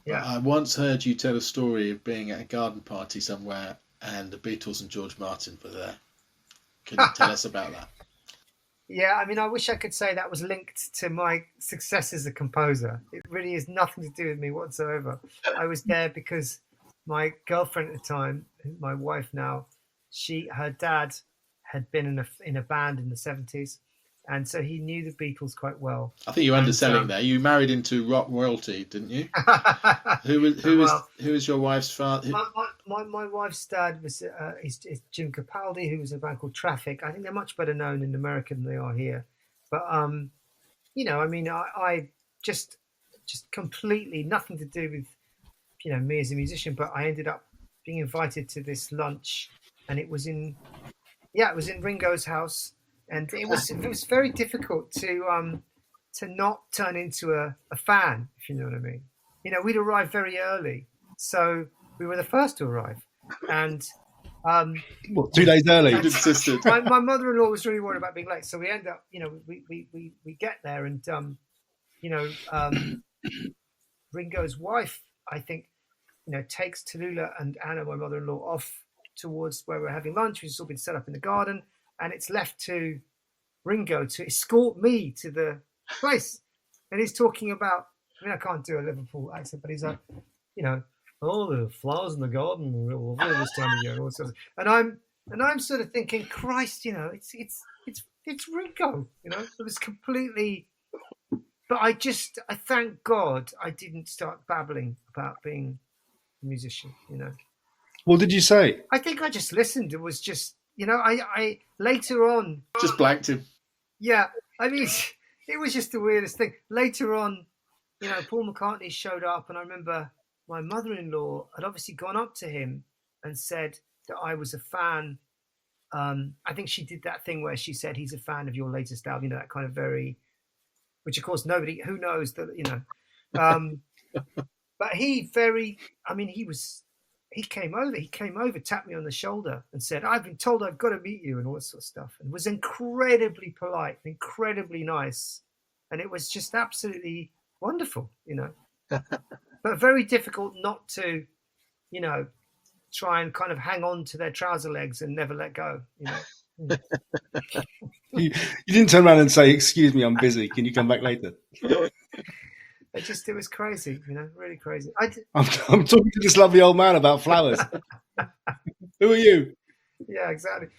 But Yeah. I once heard you tell a story of being at a garden party somewhere and the Beatles and George Martin were there. Can you tell us about that? Yeah, I mean, I wish I could say that was linked to my success as a composer. It really is nothing to do with me whatsoever. I was there because my girlfriend at the time, my wife now, her dad had been in a band in the 70s, and so he knew the Beatles quite well. I think you're And underselling there. You married into rock royalty, didn't you? well, Who was your wife's father? my wife's dad was is Jim Capaldi, who was in a band called Traffic. I think they're much better known in America than they are here. But I mean, I just completely nothing to do with me as a musician. But I ended up being invited to this lunch, and it was in Ringo's house, and it was very difficult to not turn into a fan, if you know what I mean. We'd arrived very early, so we were the first to arrive, and 2 days early? my mother-in-law was really worried about being late, so we end up, we get there, and Ringo's wife, I think, takes Tallulah and Anna, my mother-in-law, off towards where we're having lunch, which has all been set up in the garden, and it's left to Ringo to escort me to the place. And he's talking about, I mean, I can't do a Liverpool accent, but he's like, oh, the flowers in the garden all this time of year, and all sorts of, and I'm sort of thinking, Christ, it's Ringo, it was completely. But I thank God I didn't start babbling about being a musician, What did you say? I think I just listened. It was just, I later on just blanked him. Yeah, I mean, it was just the weirdest thing. Later on, Paul McCartney showed up, and I remember my mother-in-law had obviously gone up to him and said that I was a fan. I think she did that thing where she said he's a fan of your latest album, that kind of which of course who knows that, but he came over, tapped me on the shoulder and said, I've been told I've got to meet you and all that sort of stuff, and was incredibly polite, incredibly nice. And it was just absolutely wonderful, but very difficult not to, try and kind of hang on to their trouser legs and never let go, You didn't turn around and say, excuse me, I'm busy. Can you come back later? It was crazy, really crazy. I'm talking to this lovely old man about flowers. Who are you? Yeah, exactly.